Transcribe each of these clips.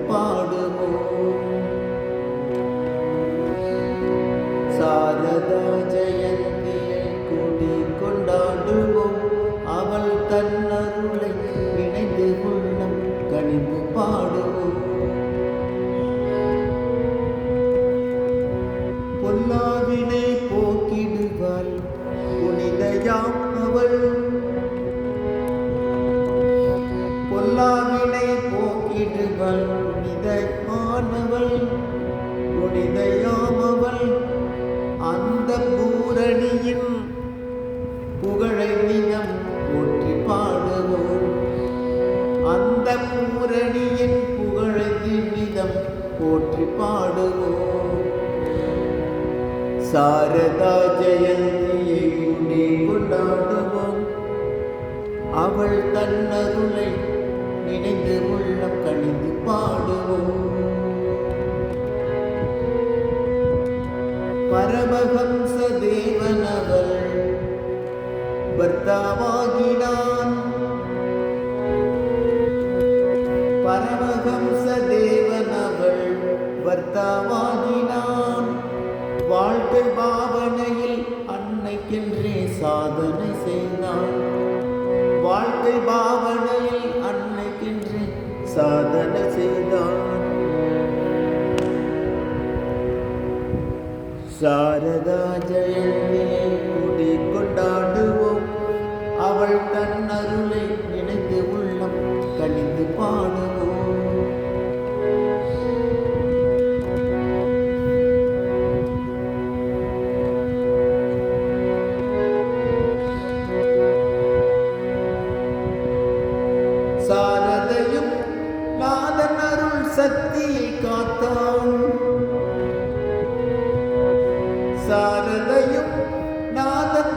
பாடுவோம். சாரதா ஜெயந்தியை கூடி கொண்டாடுவோம். அவள் தன்னருளை நினைந்து உள்ளம் கனிந்து பாடுவோம். பொல்லாவினை போக்கிடுவாள் புனிதையாம் அவள். பொல்லாவினை போக்கிடுவாள் புனிதமானவள். புனிதையாமவள் அந்த பூரணியின் புகழை தினம் போற்றி பாடுவோம். அந்த பூரணியின் புகழை தினம் போற்றி பாடுவோம். சாரதா ஜெயந்தியை கூடி கொண்டாடுவோம். அவள் தன்னருளை நினைந்து உள்ளம் கனிந்து பாடுவோம். பரமஹம்ச தேவனவள் பர்த்தாவாகினான். பரமஹம்ச தேவனவள் பர்த்தாவாகினான். வாழ்க்கை பாவனையில் அன்னைக்கென்றே சாதனை செய்தான். வாழ்க்கை பாவனையில் அன்னைக்கென்றே சாதனை செய்தான். சாரதா ஜெயந்தியை கூடி கொண்டாடுவோம். அவள் தன் அருளை நினைந்து உள்ளம் கனிந்து பாடுவோம். சாரதையும் நாதன் அருள் சக்தியை காத்தான். சாரதையும் நாதன்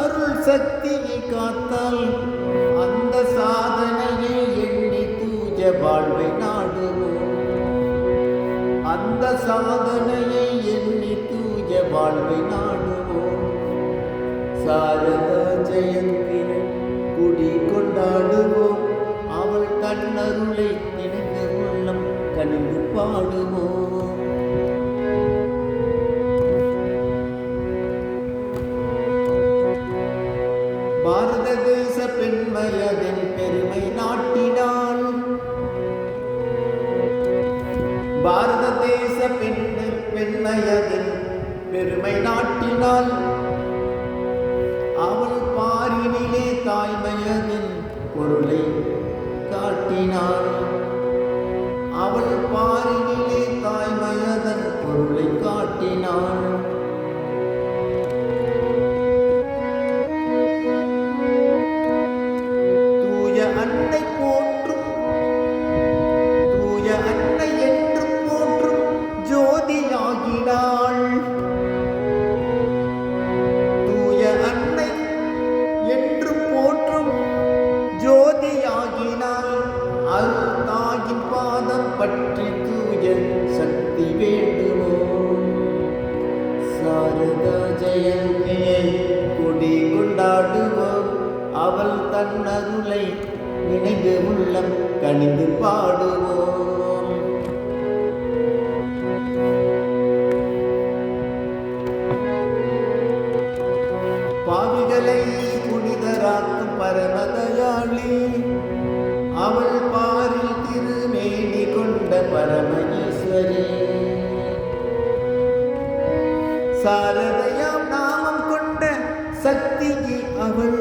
அருள் சக்தியை காத்தால் அந்த சாதனையை எண்ணி தூஜ வாழ்வை நாடுவோம். அந்த சாதனையை எண்ணி தூஜ வாழ்வை நாடுவோம். சாரதா ஜெயந்தியை கூடி கொண்டாடுவோம். அவள் தன்னருளை நினைந்து உள்ளம் கனிந்து பாடுவோம். பாரத தேச பெண்மையதின் பெருமை நாட்டினாள். பாரத தேச பெண்மையதின் பெருமை நாட்டினாள். அவள் பாரினிலே தாய்மையதின் பொருளை காட்டினாள். அவள் பாரினிலே தாய்மையதன் பொருளை காட்டினாள். அன்னை போற்றும் தூய அன்னை என்று போற்றும் ஜோதியாகினாள். தூய அன்னை என்று போற்றும் ஜோதியாகினாள். அருள் தாயின் பாதம் பற்றி தூய சக்தி வேண்டுவோம். சாரதா ஜெயந்தியை கொடி கொண்டாடுவோம். அவள் தன்னருளை நினைந்து உள்ளம் கனிந்து பாடுவோம். பாவிகளை புனிதராக்கும் பரமதயாளி. அவள் பாரில் திருமேனி கொண்ட பரமேஸ்வரி. சாரதையாம் நாமம் கொண்ட சக்தியே அவள்.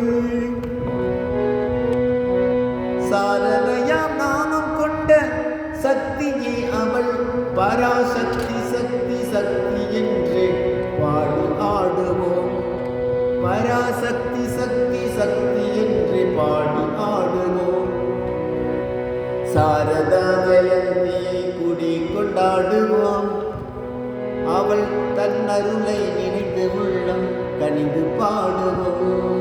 சாரதையாம் நாமம் கொண்ட சக்தியே அவள். பராசக்தி சக்தி சக்தி என்று பாடி ஆடுவோம். பராசக்தி சக்தி சக்தி என்று பாடி ஆடுவோம். சாரதா ஜெயந்தியை கூடி கொண்டாடுவோம். அவள் தன் அருளை நினைந்து உள்ளம் கனிந்து பாடுவோம்.